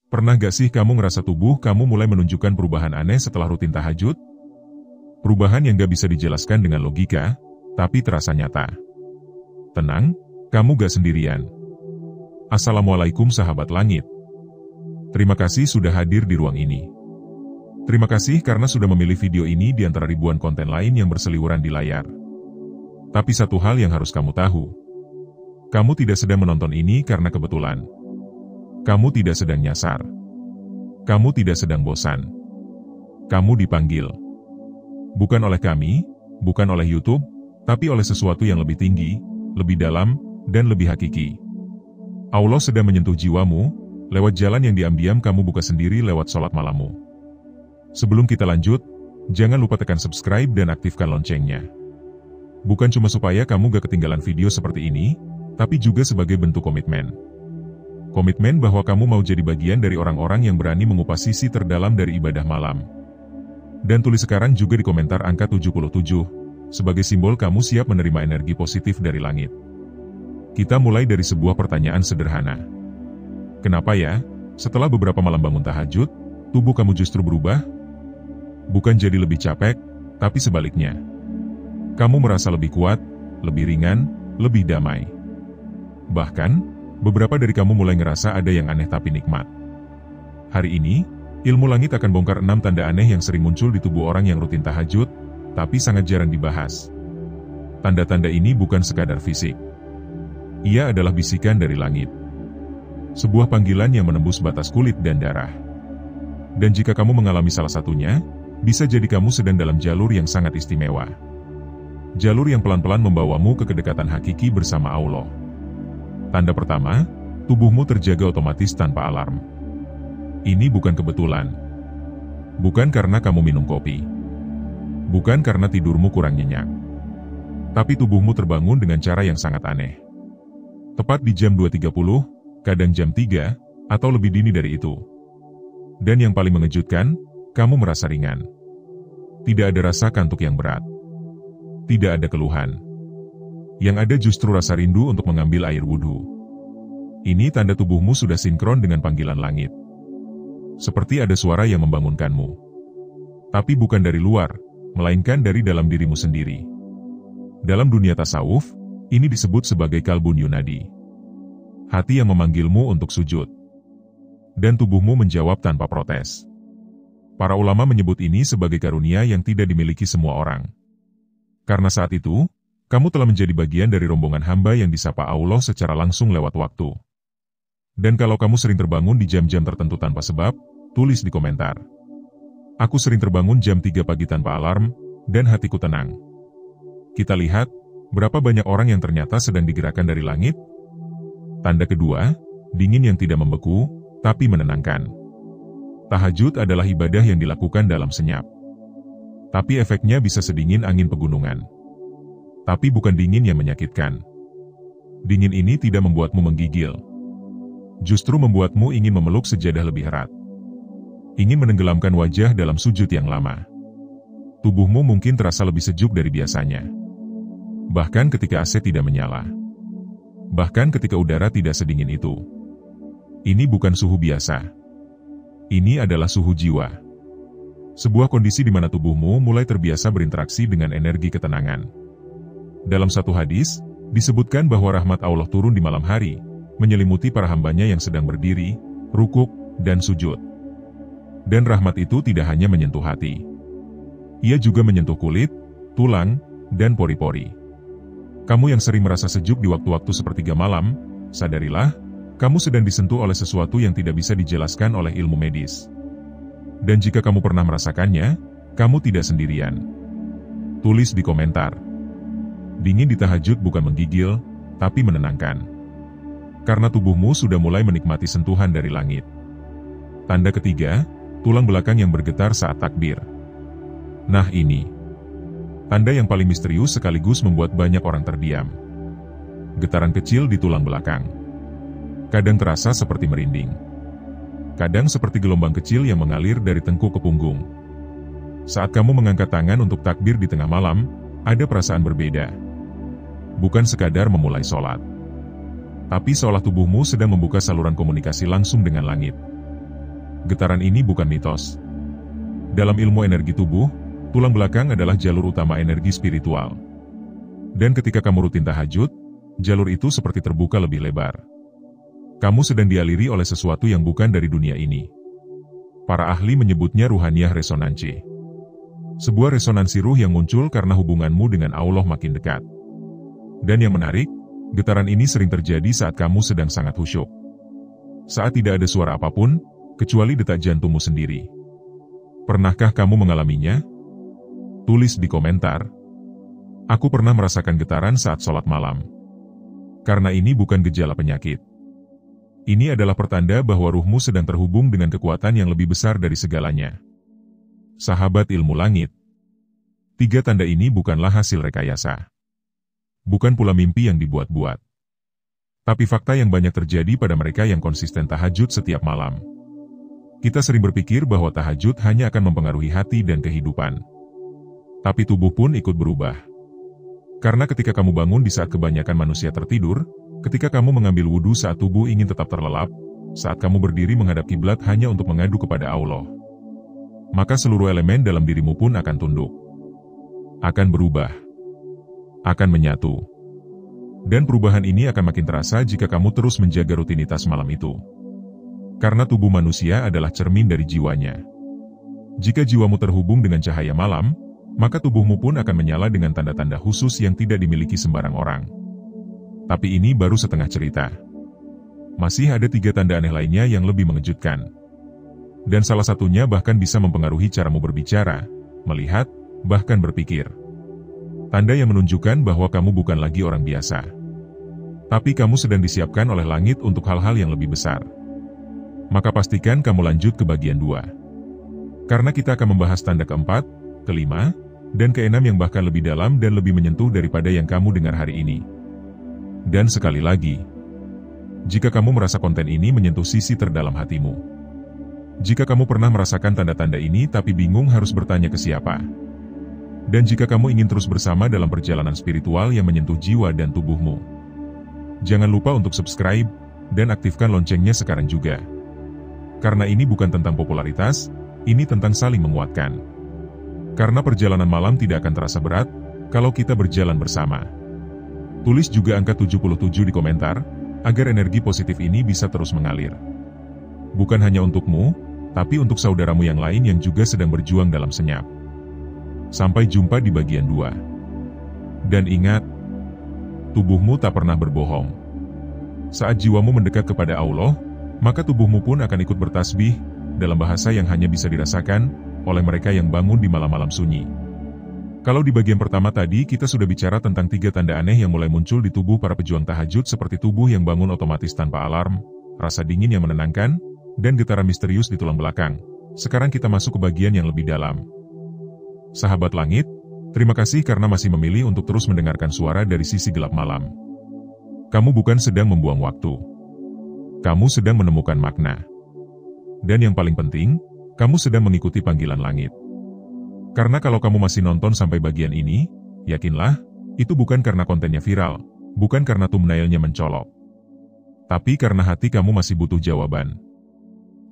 Pernah gak sih kamu ngerasa tubuh kamu mulai menunjukkan perubahan aneh setelah rutin tahajud? Perubahan yang gak bisa dijelaskan dengan logika, tapi terasa nyata. Tenang, kamu gak sendirian. Assalamualaikum sahabat langit. Terima kasih sudah hadir di ruang ini. Terima kasih karena sudah memilih video ini di antara ribuan konten lain yang berseliweran di layar. Tapi satu hal yang harus kamu tahu. Kamu tidak sedang menonton ini karena kebetulan. Kamu tidak sedang nyasar. Kamu tidak sedang bosan. Kamu dipanggil. Bukan oleh kami, bukan oleh YouTube, tapi oleh sesuatu yang lebih tinggi, lebih dalam, dan lebih hakiki. Allah sedang menyentuh jiwamu, lewat jalan yang diam-diam kamu buka sendiri lewat sholat malammu. Sebelum kita lanjut, jangan lupa tekan subscribe dan aktifkan loncengnya. Bukan cuma supaya kamu gak ketinggalan video seperti ini, tapi juga sebagai bentuk komitmen. Komitmen bahwa kamu mau jadi bagian dari orang-orang yang berani mengupas sisi terdalam dari ibadah malam. Dan tulis sekarang juga di komentar angka 77, sebagai simbol kamu siap menerima energi positif dari langit. Kita mulai dari sebuah pertanyaan sederhana. Kenapa ya, setelah beberapa malam bangun tahajud, tubuh kamu justru berubah? Bukan jadi lebih capek, tapi sebaliknya. Kamu merasa lebih kuat, lebih ringan, lebih damai. Bahkan, beberapa dari kamu mulai ngerasa ada yang aneh tapi nikmat. Hari ini, ilmu langit akan bongkar 6 tanda aneh yang sering muncul di tubuh orang yang rutin tahajud, tapi sangat jarang dibahas. Tanda-tanda ini bukan sekadar fisik. Ia adalah bisikan dari langit. Sebuah panggilan yang menembus batas kulit dan darah. Dan jika kamu mengalami salah satunya, bisa jadi kamu sedang dalam jalur yang sangat istimewa. Jalur yang pelan-pelan membawamu ke kedekatan hakiki bersama Allah. Tanda pertama, tubuhmu terjaga otomatis tanpa alarm. Ini bukan kebetulan. Bukan karena kamu minum kopi. Bukan karena tidurmu kurang nyenyak. Tapi tubuhmu terbangun dengan cara yang sangat aneh. Tepat di jam 2.30, kadang jam 3, atau lebih dini dari itu. Dan yang paling mengejutkan, kamu merasa ringan. Tidak ada rasa kantuk yang berat. Tidak ada keluhan. Yang ada justru rasa rindu untuk mengambil air wudhu. Ini tanda tubuhmu sudah sinkron dengan panggilan langit. Seperti ada suara yang membangunkanmu. Tapi bukan dari luar, melainkan dari dalam dirimu sendiri. Dalam dunia tasawuf, ini disebut sebagai kalbun yunadi. Hati yang memanggilmu untuk sujud. Dan tubuhmu menjawab tanpa protes. Para ulama menyebut ini sebagai karunia yang tidak dimiliki semua orang. Karena saat itu, kamu telah menjadi bagian dari rombongan hamba yang disapa Allah secara langsung lewat waktu. Dan kalau kamu sering terbangun di jam-jam tertentu tanpa sebab, tulis di komentar. Aku sering terbangun jam 3 pagi tanpa alarm, dan hatiku tenang. Kita lihat, berapa banyak orang yang ternyata sedang digerakkan dari langit? Tanda kedua, dingin yang tidak membeku, tapi menenangkan. Tahajud adalah ibadah yang dilakukan dalam senyap. Tapi efeknya bisa sedingin angin pegunungan. Tapi bukan dingin yang menyakitkan. Dingin ini tidak membuatmu menggigil. Justru membuatmu ingin memeluk sejadah lebih erat. Ingin menenggelamkan wajah dalam sujud yang lama. Tubuhmu mungkin terasa lebih sejuk dari biasanya. Bahkan ketika AC tidak menyala. Bahkan ketika udara tidak sedingin itu. Ini bukan suhu biasa. Ini adalah suhu jiwa. Sebuah kondisi di mana tubuhmu mulai terbiasa berinteraksi dengan energi ketenangan. Dalam satu hadis, disebutkan bahwa rahmat Allah turun di malam hari, menyelimuti para hambanya yang sedang berdiri, rukuk, dan sujud. Dan rahmat itu tidak hanya menyentuh hati. Ia juga menyentuh kulit, tulang, dan pori-pori. Kamu yang sering merasa sejuk di waktu-waktu sepertiga malam, sadarilah, kamu sedang disentuh oleh sesuatu yang tidak bisa dijelaskan oleh ilmu medis. Dan jika kamu pernah merasakannya, kamu tidak sendirian. Tulis di komentar. Dingin di tahajud bukan menggigil, tapi menenangkan. Karena tubuhmu sudah mulai menikmati sentuhan dari langit. Tanda ketiga, tulang belakang yang bergetar saat takbir. Nah ini. Tanda yang paling misterius sekaligus membuat banyak orang terdiam. Getaran kecil di tulang belakang. Kadang terasa seperti merinding. Kadang seperti gelombang kecil yang mengalir dari tengkuk ke punggung. Saat kamu mengangkat tangan untuk takbir di tengah malam, ada perasaan berbeda. Bukan sekadar memulai sholat. Tapi seolah tubuhmu sedang membuka saluran komunikasi langsung dengan langit. Getaran ini bukan mitos. Dalam ilmu energi tubuh, tulang belakang adalah jalur utama energi spiritual. Dan ketika kamu rutin tahajud, jalur itu seperti terbuka lebih lebar. Kamu sedang dialiri oleh sesuatu yang bukan dari dunia ini. Para ahli menyebutnya ruhaniyah resonansi. Sebuah resonansi ruh yang muncul karena hubunganmu dengan Allah makin dekat. Dan yang menarik, getaran ini sering terjadi saat kamu sedang sangat khusyuk. Saat tidak ada suara apapun, kecuali detak jantungmu sendiri. Pernahkah kamu mengalaminya? Tulis di komentar. Aku pernah merasakan getaran saat sholat malam. Karena ini bukan gejala penyakit. Ini adalah pertanda bahwa ruhmu sedang terhubung dengan kekuatan yang lebih besar dari segalanya. Sahabat ilmu langit. 3 tanda ini bukanlah hasil rekayasa. Bukan pula mimpi yang dibuat-buat. Tapi fakta yang banyak terjadi pada mereka yang konsisten tahajud setiap malam. Kita sering berpikir bahwa tahajud hanya akan mempengaruhi hati dan kehidupan. Tapi tubuh pun ikut berubah. Karena ketika kamu bangun di saat kebanyakan manusia tertidur, ketika kamu mengambil wudhu saat tubuh ingin tetap terlelap, saat kamu berdiri menghadap kiblat hanya untuk mengadu kepada Allah, maka seluruh elemen dalam dirimu pun akan tunduk. Akan berubah. Akan menyatu. Dan perubahan ini akan makin terasa jika kamu terus menjaga rutinitas malam itu. Karena tubuh manusia adalah cermin dari jiwanya. Jika jiwamu terhubung dengan cahaya malam, maka tubuhmu pun akan menyala dengan tanda-tanda khusus yang tidak dimiliki sembarang orang. Tapi ini baru setengah cerita. Masih ada 3 tanda aneh lainnya yang lebih mengejutkan. Dan salah satunya bahkan bisa mempengaruhi caramu berbicara, melihat, bahkan berpikir. Tanda yang menunjukkan bahwa kamu bukan lagi orang biasa. Tapi kamu sedang disiapkan oleh langit untuk hal-hal yang lebih besar. Maka pastikan kamu lanjut ke bagian 2. Karena kita akan membahas tanda keempat, kelima, dan keenam yang bahkan lebih dalam dan lebih menyentuh daripada yang kamu dengar hari ini. Dan sekali lagi, jika kamu merasa konten ini menyentuh sisi terdalam hatimu, jika kamu pernah merasakan tanda-tanda ini tapi bingung harus bertanya ke siapa, dan jika kamu ingin terus bersama dalam perjalanan spiritual yang menyentuh jiwa dan tubuhmu, jangan lupa untuk subscribe dan aktifkan loncengnya sekarang juga. Karena ini bukan tentang popularitas, ini tentang saling menguatkan. Karena perjalanan malam tidak akan terasa berat kalau kita berjalan bersama. Tulis juga angka 77 di komentar, agar energi positif ini bisa terus mengalir. Bukan hanya untukmu, tapi untuk saudaramu yang lain yang juga sedang berjuang dalam senyap. Sampai jumpa di bagian 2. Dan ingat, tubuhmu tak pernah berbohong. Saat jiwamu mendekat kepada Allah, maka tubuhmu pun akan ikut bertasbih, dalam bahasa yang hanya bisa dirasakan oleh mereka yang bangun di malam-malam sunyi. Kalau di bagian pertama tadi kita sudah bicara tentang 3 tanda aneh yang mulai muncul di tubuh para pejuang tahajud seperti tubuh yang bangun otomatis tanpa alarm, rasa dingin yang menenangkan, dan getaran misterius di tulang belakang. Sekarang kita masuk ke bagian yang lebih dalam. Sahabat langit, terima kasih karena masih memilih untuk terus mendengarkan suara dari sisi gelap malam. Kamu bukan sedang membuang waktu. Kamu sedang menemukan makna. Dan yang paling penting, kamu sedang mengikuti panggilan langit. Karena kalau kamu masih nonton sampai bagian ini, yakinlah, itu bukan karena kontennya viral, bukan karena thumbnailnya mencolok. Tapi karena hati kamu masih butuh jawaban.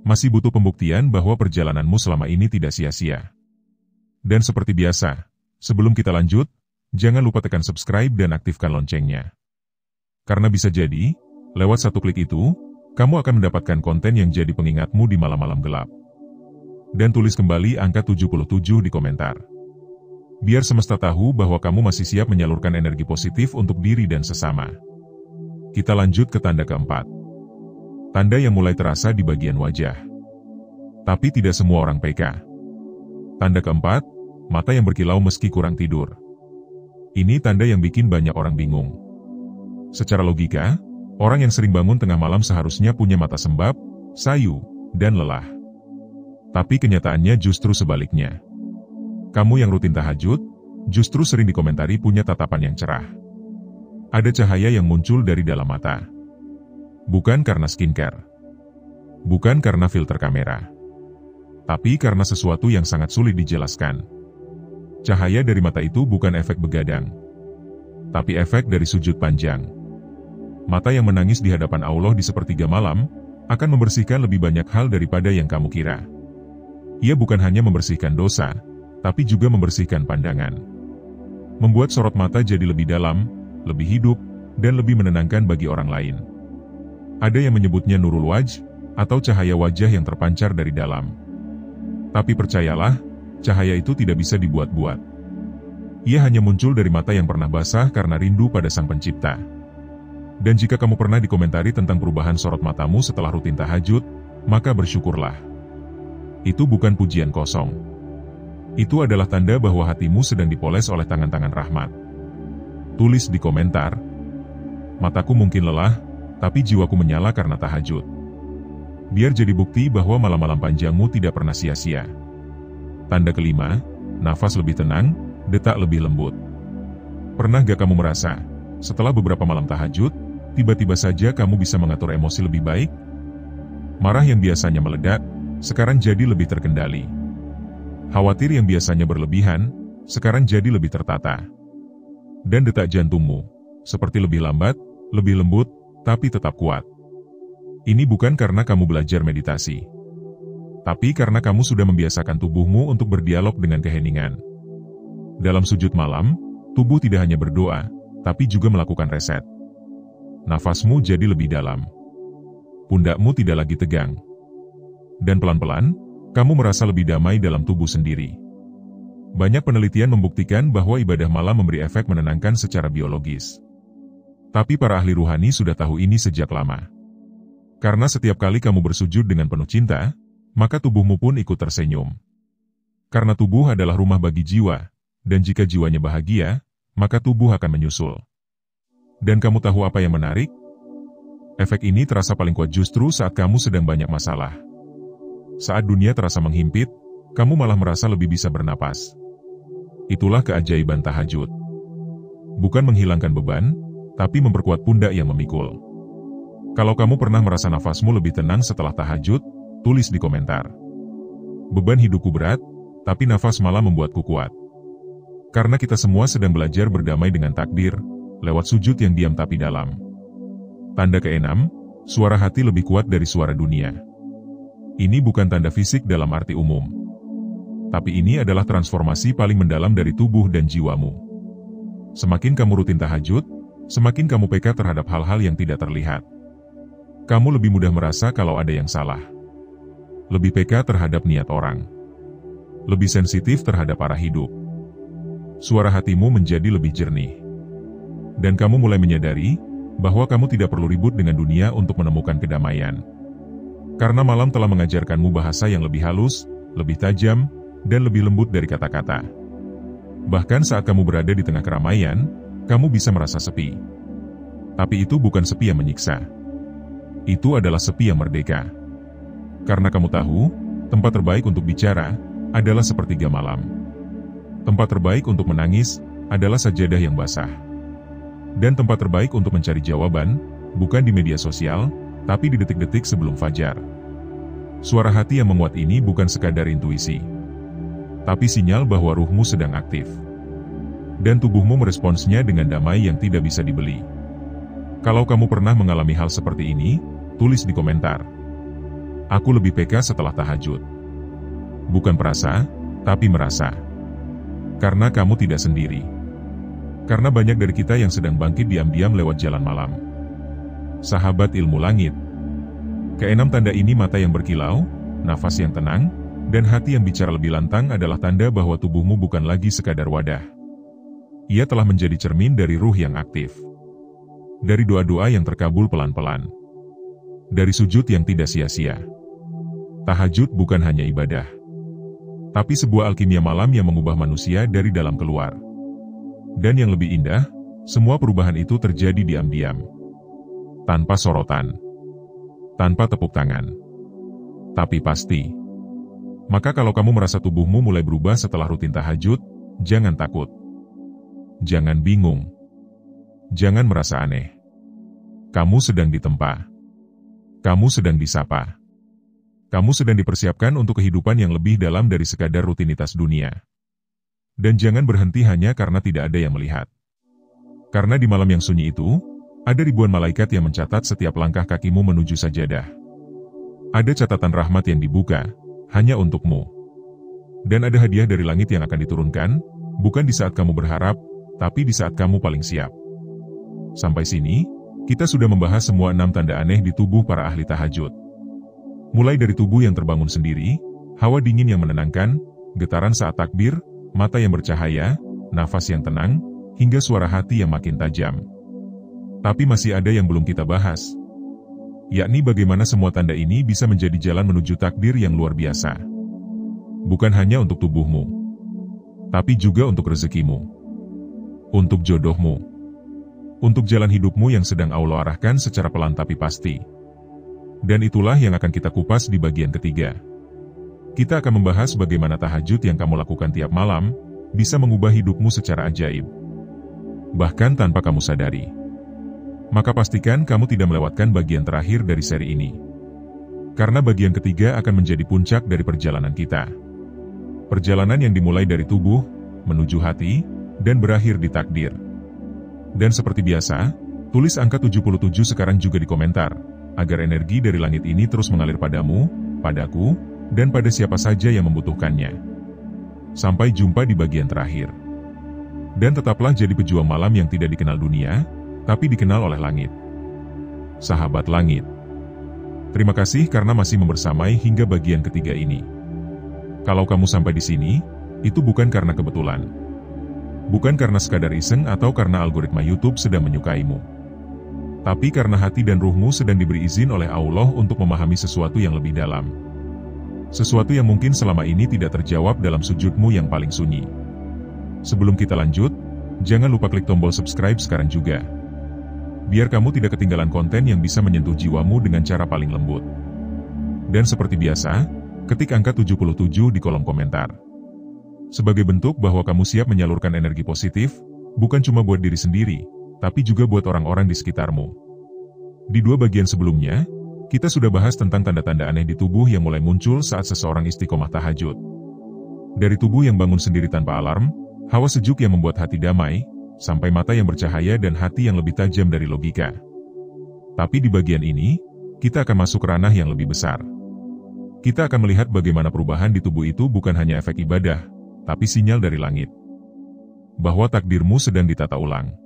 Masih butuh pembuktian bahwa perjalananmu selama ini tidak sia-sia. Dan seperti biasa, sebelum kita lanjut, jangan lupa tekan subscribe dan aktifkan loncengnya. Karena bisa jadi, lewat 1 klik itu, kamu akan mendapatkan konten yang jadi pengingatmu di malam-malam gelap. Dan tulis kembali angka 77 di komentar. Biar semesta tahu bahwa kamu masih siap menyalurkan energi positif untuk diri dan sesama. Kita lanjut ke tanda keempat. Tanda yang mulai terasa di bagian wajah. Tapi tidak semua orang peka. Tanda keempat, mata yang berkilau meski kurang tidur. Ini tanda yang bikin banyak orang bingung. Secara logika, orang yang sering bangun tengah malam seharusnya punya mata sembab, sayu, dan lelah. Tapi kenyataannya justru sebaliknya. Kamu yang rutin tahajud, justru sering dikomentari punya tatapan yang cerah. Ada cahaya yang muncul dari dalam mata. Bukan karena skincare. Bukan karena filter kamera. Tapi karena sesuatu yang sangat sulit dijelaskan. Cahaya dari mata itu bukan efek begadang. Tapi efek dari sujud panjang. Mata yang menangis di hadapan Allah di sepertiga malam, akan membersihkan lebih banyak hal daripada yang kamu kira. Ia bukan hanya membersihkan dosa, tapi juga membersihkan pandangan. Membuat sorot mata jadi lebih dalam, lebih hidup, dan lebih menenangkan bagi orang lain. Ada yang menyebutnya nurul wajh, atau cahaya wajah yang terpancar dari dalam. Tapi percayalah, cahaya itu tidak bisa dibuat-buat. Ia hanya muncul dari mata yang pernah basah karena rindu pada Sang Pencipta. Dan jika kamu pernah dikomentari tentang perubahan sorot matamu setelah rutin tahajud, maka bersyukurlah. Itu bukan pujian kosong. Itu adalah tanda bahwa hatimu sedang dipoles oleh tangan-tangan rahmat. Tulis di komentar, "Mataku mungkin lelah, tapi jiwaku menyala karena tahajud." Biar jadi bukti bahwa malam-malam panjangmu tidak pernah sia-sia. Tanda kelima, nafas lebih tenang, detak lebih lembut. Pernah gak kamu merasa, setelah beberapa malam tahajud, tiba-tiba saja kamu bisa mengatur emosi lebih baik? Marah yang biasanya meledak, sekarang jadi lebih terkendali. Khawatir yang biasanya berlebihan, sekarang jadi lebih tertata. Dan detak jantungmu, seperti lebih lambat, lebih lembut, tapi tetap kuat. Ini bukan karena kamu belajar meditasi, tapi karena kamu sudah membiasakan tubuhmu untuk berdialog dengan keheningan. Dalam sujud malam, tubuh tidak hanya berdoa, tapi juga melakukan reset. Nafasmu jadi lebih dalam. Pundakmu tidak lagi tegang. Dan pelan-pelan, kamu merasa lebih damai dalam tubuh sendiri. Banyak penelitian membuktikan bahwa ibadah malam memberi efek menenangkan secara biologis. Tapi para ahli ruhani sudah tahu ini sejak lama. Karena setiap kali kamu bersujud dengan penuh cinta, maka tubuhmu pun ikut tersenyum. Karena tubuh adalah rumah bagi jiwa, dan jika jiwanya bahagia, maka tubuh akan menyusul. Dan kamu tahu apa yang menarik? Efek ini terasa paling kuat justru saat kamu sedang banyak masalah. Saat dunia terasa menghimpit, kamu malah merasa lebih bisa bernapas. Itulah keajaiban tahajud. Bukan menghilangkan beban, tapi memperkuat pundak yang memikul. Kalau kamu pernah merasa nafasmu lebih tenang setelah tahajud, tulis di komentar. Beban hidupku berat, tapi nafas malah membuatku kuat. Karena kita semua sedang belajar berdamai dengan takdir, lewat sujud yang diam tapi dalam. Tanda keenam, suara hati lebih kuat dari suara dunia. Ini bukan tanda fisik dalam arti umum. Tapi ini adalah transformasi paling mendalam dari tubuh dan jiwamu. Semakin kamu rutin tahajud, semakin kamu peka terhadap hal-hal yang tidak terlihat. Kamu lebih mudah merasa kalau ada yang salah. Lebih peka terhadap niat orang. Lebih sensitif terhadap arah hidup. Suara hatimu menjadi lebih jernih. Dan kamu mulai menyadari bahwa kamu tidak perlu ribut dengan dunia untuk menemukan kedamaian. Karena malam telah mengajarkanmu bahasa yang lebih halus, lebih tajam, dan lebih lembut dari kata-kata. Bahkan saat kamu berada di tengah keramaian, kamu bisa merasa sepi. Tapi itu bukan sepi yang menyiksa. Itu adalah sepi yang merdeka. Karena kamu tahu, tempat terbaik untuk bicara adalah sepertiga malam. Tempat terbaik untuk menangis adalah sajadah yang basah. Dan tempat terbaik untuk mencari jawaban, bukan di media sosial, tapi di detik-detik sebelum fajar. Suara hati yang menguat ini bukan sekadar intuisi, tapi sinyal bahwa ruhmu sedang aktif. Dan tubuhmu meresponsnya dengan damai yang tidak bisa dibeli. Kalau kamu pernah mengalami hal seperti ini, tulis di komentar. Aku lebih peka setelah tahajud. Bukan perasa, tapi merasa. Karena kamu tidak sendiri. Karena banyak dari kita yang sedang bangkit diam-diam lewat jalan malam. Sahabat ilmu langit. Keenam tanda ini mata yang berkilau, nafas yang tenang, dan hati yang bicara lebih lantang adalah tanda bahwa tubuhmu bukan lagi sekadar wadah. Ia telah menjadi cermin dari ruh yang aktif. Dari doa-doa yang terkabul pelan-pelan. Dari sujud yang tidak sia-sia. Tahajud bukan hanya ibadah, tapi sebuah alkimia malam yang mengubah manusia dari dalam keluar. Dan yang lebih indah, semua perubahan itu terjadi diam-diam. Tanpa sorotan. Tanpa tepuk tangan. Tapi pasti. Maka kalau kamu merasa tubuhmu mulai berubah setelah rutin tahajud, jangan takut. Jangan bingung. Jangan merasa aneh. Kamu sedang ditempa. Kamu sedang disapa. Kamu sedang dipersiapkan untuk kehidupan yang lebih dalam dari sekadar rutinitas dunia. Dan jangan berhenti hanya karena tidak ada yang melihat. Karena di malam yang sunyi itu, ada ribuan malaikat yang mencatat setiap langkah kakimu menuju sajadah. Ada catatan rahmat yang dibuka, hanya untukmu. Dan ada hadiah dari langit yang akan diturunkan, bukan di saat kamu berharap, tapi di saat kamu paling siap. Sampai sini, kita sudah membahas semua 6 tanda aneh di tubuh para ahli tahajud. Mulai dari tubuh yang terbangun sendiri, hawa dingin yang menenangkan, getaran saat takbir, mata yang bercahaya, nafas yang tenang, hingga suara hati yang makin tajam. Tapi masih ada yang belum kita bahas, yakni bagaimana semua tanda ini bisa menjadi jalan menuju takdir yang luar biasa. Bukan hanya untuk tubuhmu, tapi juga untuk rezekimu, untuk jodohmu, untuk jalan hidupmu yang sedang Allah arahkan secara pelan tapi pasti. Dan itulah yang akan kita kupas di bagian ketiga. Kita akan membahas bagaimana tahajud yang kamu lakukan tiap malam bisa mengubah hidupmu secara ajaib, bahkan tanpa kamu sadari. Maka pastikan kamu tidak melewatkan bagian terakhir dari seri ini. Karena bagian ketiga akan menjadi puncak dari perjalanan kita. Perjalanan yang dimulai dari tubuh, menuju hati, dan berakhir di takdir. Dan seperti biasa, tulis angka 77 sekarang juga di komentar, agar energi dari langit ini terus mengalir padamu, padaku, dan pada siapa saja yang membutuhkannya. Sampai jumpa di bagian terakhir. Dan tetaplah jadi pejuang malam yang tidak dikenal dunia, tapi dikenal oleh langit. Sahabat langit, terima kasih karena masih membersamai hingga bagian ketiga ini. Kalau kamu sampai di sini, itu bukan karena kebetulan. Bukan karena sekadar iseng atau karena algoritma YouTube sedang menyukaimu. Tapi karena hati dan ruhmu sedang diberi izin oleh Allah untuk memahami sesuatu yang lebih dalam. Sesuatu yang mungkin selama ini tidak terjawab dalam sujudmu yang paling sunyi. Sebelum kita lanjut, jangan lupa klik tombol subscribe sekarang juga. Biar kamu tidak ketinggalan konten yang bisa menyentuh jiwamu dengan cara paling lembut. Dan seperti biasa, ketik angka 77 di kolom komentar. Sebagai bentuk bahwa kamu siap menyalurkan energi positif, bukan cuma buat diri sendiri, tapi juga buat orang-orang di sekitarmu. Di 2 bagian sebelumnya, kita sudah bahas tentang tanda-tanda aneh di tubuh yang mulai muncul saat seseorang istiqomah tahajud. Dari tubuh yang bangun sendiri tanpa alarm, hawa sejuk yang membuat hati damai, sampai mata yang bercahaya dan hati yang lebih tajam dari logika. Tapi di bagian ini, kita akan masuk ranah yang lebih besar. Kita akan melihat bagaimana perubahan di tubuh itu bukan hanya efek ibadah, tapi sinyal dari langit. Bahwa takdirmu sedang ditata ulang.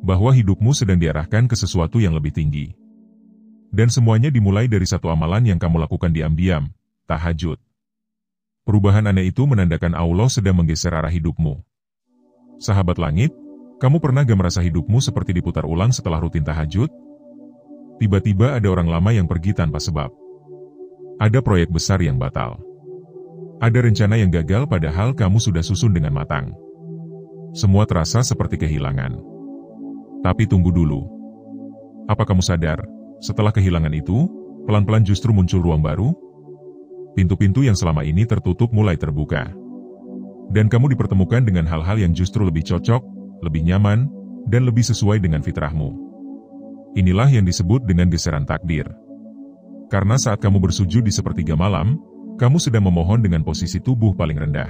Bahwa hidupmu sedang diarahkan ke sesuatu yang lebih tinggi. Dan semuanya dimulai dari satu amalan yang kamu lakukan diam-diam, tahajud. Perubahan aneh itu menandakan Allah sedang menggeser arah hidupmu. Sahabat langit, kamu pernah gak merasa hidupmu seperti diputar ulang setelah rutin tahajud? Tiba-tiba ada orang lama yang pergi tanpa sebab. Ada proyek besar yang batal. Ada rencana yang gagal padahal kamu sudah susun dengan matang. Semua terasa seperti kehilangan. Tapi tunggu dulu. Apa kamu sadar, setelah kehilangan itu, pelan-pelan justru muncul ruang baru? Pintu-pintu yang selama ini tertutup mulai terbuka. Dan kamu dipertemukan dengan hal-hal yang justru lebih cocok, lebih nyaman, dan lebih sesuai dengan fitrahmu. Inilah yang disebut dengan geseran takdir. Karena saat kamu bersujud di sepertiga malam, kamu sedang memohon dengan posisi tubuh paling rendah.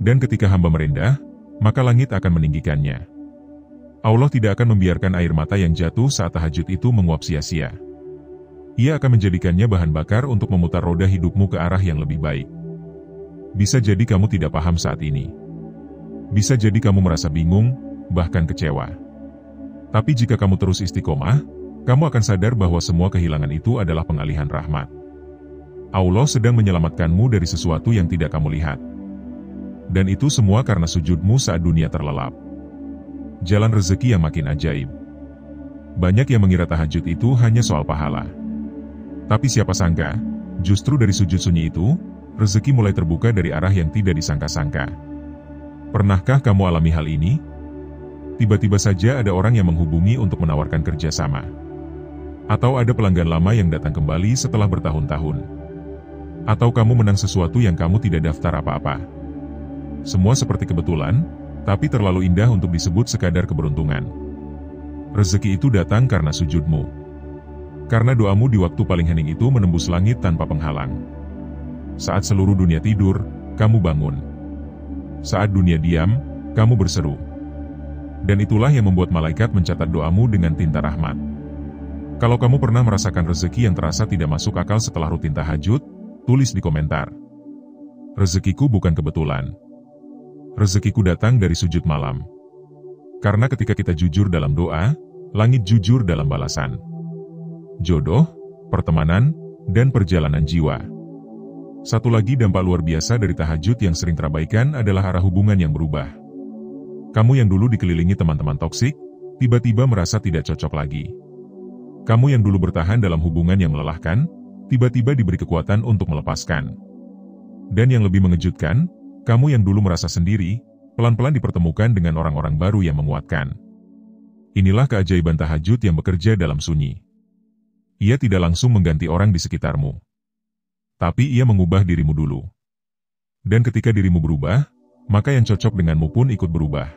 Dan ketika hamba merendah, maka langit akan meninggikannya. Allah tidak akan membiarkan air mata yang jatuh saat tahajud itu menguap sia-sia. Ia akan menjadikannya bahan bakar untuk memutar roda hidupmu ke arah yang lebih baik. Bisa jadi kamu tidak paham saat ini. Bisa jadi kamu merasa bingung, bahkan kecewa. Tapi jika kamu terus istiqomah, kamu akan sadar bahwa semua kehilangan itu adalah pengalihan rahmat. Allah sedang menyelamatkanmu dari sesuatu yang tidak kamu lihat. Dan itu semua karena sujudmu saat dunia terlelap. Jalan rezeki yang makin ajaib. Banyak yang mengira tahajud itu hanya soal pahala. Tapi siapa sangka, justru dari sujud sunyi itu, rezeki mulai terbuka dari arah yang tidak disangka-sangka. Pernahkah kamu alami hal ini? Tiba-tiba saja ada orang yang menghubungi untuk menawarkan kerjasama. Atau ada pelanggan lama yang datang kembali setelah bertahun-tahun. Atau kamu menang sesuatu yang kamu tidak daftar apa-apa. Semua seperti kebetulan, tapi terlalu indah untuk disebut sekadar keberuntungan. Rezeki itu datang karena sujudmu. Karena doamu di waktu paling hening itu menembus langit tanpa penghalang. Saat seluruh dunia tidur, kamu bangun. Saat dunia diam, kamu berseru. Dan itulah yang membuat malaikat mencatat doamu dengan tinta rahmat. Kalau kamu pernah merasakan rezeki yang terasa tidak masuk akal setelah rutin tahajud, tulis di komentar. Rezekiku bukan kebetulan. Rezekiku datang dari sujud malam. Karena ketika kita jujur dalam doa, langit jujur dalam balasan. Jodoh, pertemanan, dan perjalanan jiwa. Satu lagi dampak luar biasa dari tahajud yang sering terabaikan adalah arah hubungan yang berubah. Kamu yang dulu dikelilingi teman-teman toksik, tiba-tiba merasa tidak cocok lagi. Kamu yang dulu bertahan dalam hubungan yang melelahkan, tiba-tiba diberi kekuatan untuk melepaskan. Dan yang lebih mengejutkan, kamu yang dulu merasa sendiri, pelan-pelan dipertemukan dengan orang-orang baru yang menguatkan. Inilah keajaiban tahajud yang bekerja dalam sunyi. Ia tidak langsung mengganti orang di sekitarmu. Tapi ia mengubah dirimu dulu. Dan ketika dirimu berubah, maka yang cocok denganmu pun ikut berubah.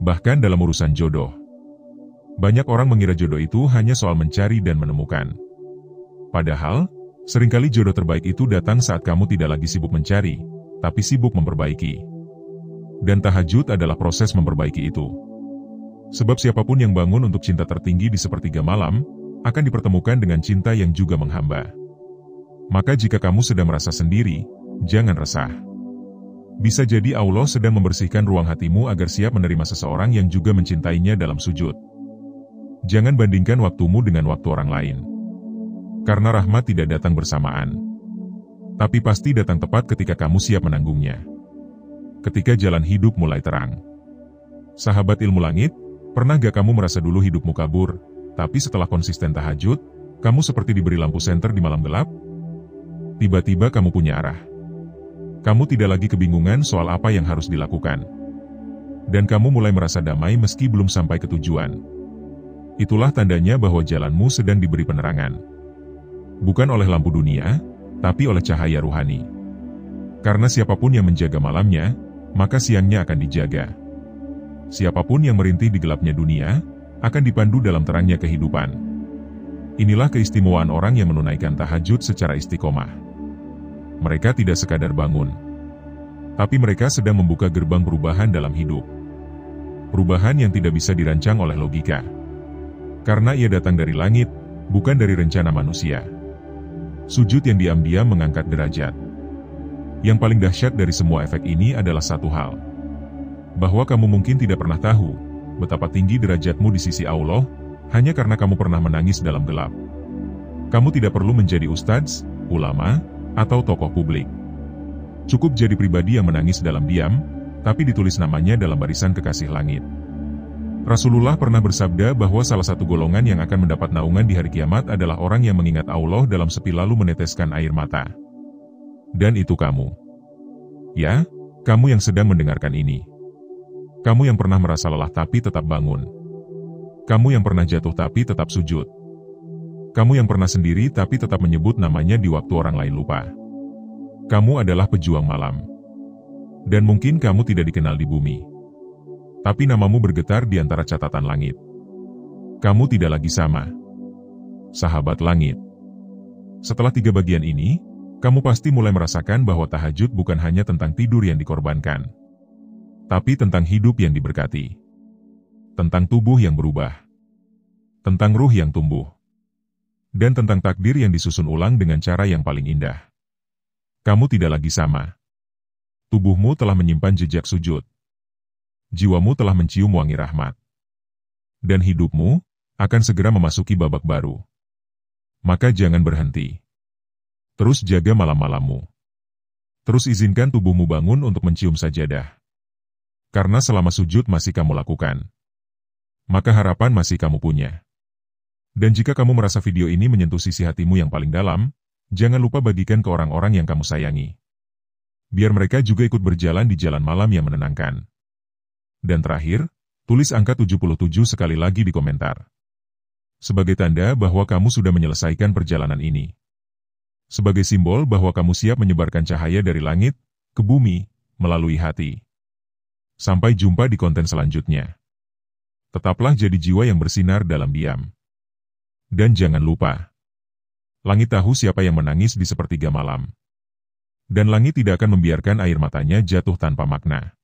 Bahkan dalam urusan jodoh. Banyak orang mengira jodoh itu hanya soal mencari dan menemukan. Padahal, seringkali jodoh terbaik itu datang saat kamu tidak lagi sibuk mencari, tapi sibuk memperbaiki. Dan tahajud adalah proses memperbaiki itu. Sebab siapapun yang bangun untuk cinta tertinggi di sepertiga malam, akan dipertemukan dengan cinta yang juga menghamba. Maka jika kamu sedang merasa sendiri, jangan resah. Bisa jadi Allah sedang membersihkan ruang hatimu agar siap menerima seseorang yang juga mencintainya dalam sujud. Jangan bandingkan waktumu dengan waktu orang lain. Karena rahmat tidak datang bersamaan. Tapi pasti datang tepat ketika kamu siap menanggungnya. Ketika jalan hidup mulai terang. Sahabat ilmu langit, pernah gak kamu merasa dulu hidupmu kabur, tapi setelah konsisten tahajud, kamu seperti diberi lampu senter di malam gelap? Tiba-tiba kamu punya arah. Kamu tidak lagi kebingungan soal apa yang harus dilakukan. Dan kamu mulai merasa damai meski belum sampai ke tujuan. Itulah tandanya bahwa jalanmu sedang diberi penerangan. Bukan oleh lampu dunia, tapi oleh cahaya ruhani. Karena siapapun yang menjaga malamnya, maka siangnya akan dijaga. Siapapun yang merintih di gelapnya dunia, akan dipandu dalam terangnya kehidupan. Inilah keistimewaan orang yang menunaikan tahajud secara istiqomah. Mereka tidak sekadar bangun, tapi mereka sedang membuka gerbang perubahan dalam hidup. Perubahan yang tidak bisa dirancang oleh logika. Karena ia datang dari langit, bukan dari rencana manusia. Sujud yang diam-diam mengangkat derajat. Yang paling dahsyat dari semua efek ini adalah satu hal. Bahwa kamu mungkin tidak pernah tahu betapa tinggi derajatmu di sisi Allah, hanya karena kamu pernah menangis dalam gelap. Kamu tidak perlu menjadi ustadz, ulama, atau tokoh publik. Cukup jadi pribadi yang menangis dalam diam, tapi ditulis namanya dalam barisan kekasih langit. Rasulullah pernah bersabda bahwa salah satu golongan yang akan mendapat naungan di hari kiamat adalah orang yang mengingat Allah dalam sepi lalu meneteskan air mata. Dan itu kamu. Ya, kamu yang sedang mendengarkan ini. Kamu yang pernah merasa lelah tapi tetap bangun. Kamu yang pernah jatuh tapi tetap sujud. Kamu yang pernah sendiri tapi tetap menyebut namanya di waktu orang lain lupa. Kamu adalah pejuang malam. Dan mungkin kamu tidak dikenal di bumi. Tapi namamu bergetar di antara catatan langit. Kamu tidak lagi sama. Sahabat langit. Setelah 3 bagian ini, kamu pasti mulai merasakan bahwa tahajud bukan hanya tentang tidur yang dikorbankan. Tapi tentang hidup yang diberkati. Tentang tubuh yang berubah. Tentang ruh yang tumbuh. Dan tentang takdir yang disusun ulang dengan cara yang paling indah. Kamu tidak lagi sama. Tubuhmu telah menyimpan jejak sujud. Jiwamu telah mencium wangi rahmat. Dan hidupmu akan segera memasuki babak baru. Maka jangan berhenti. Terus jaga malam-malammu. Terus izinkan tubuhmu bangun untuk mencium sajadah. Karena selama sujud masih kamu lakukan, maka harapan masih kamu punya. Dan jika kamu merasa video ini menyentuh sisi hatimu yang paling dalam, jangan lupa bagikan ke orang-orang yang kamu sayangi. Biar mereka juga ikut berjalan di jalan malam yang menenangkan. Dan terakhir, tulis angka 77 sekali lagi di komentar. Sebagai tanda bahwa kamu sudah menyelesaikan perjalanan ini. Sebagai simbol bahwa kamu siap menyebarkan cahaya dari langit ke bumi melalui hati. Sampai jumpa di konten selanjutnya. Tetaplah jadi jiwa yang bersinar dalam diam. Dan jangan lupa, langit tahu siapa yang menangis di sepertiga malam. Dan langit tidak akan membiarkan air matanya jatuh tanpa makna.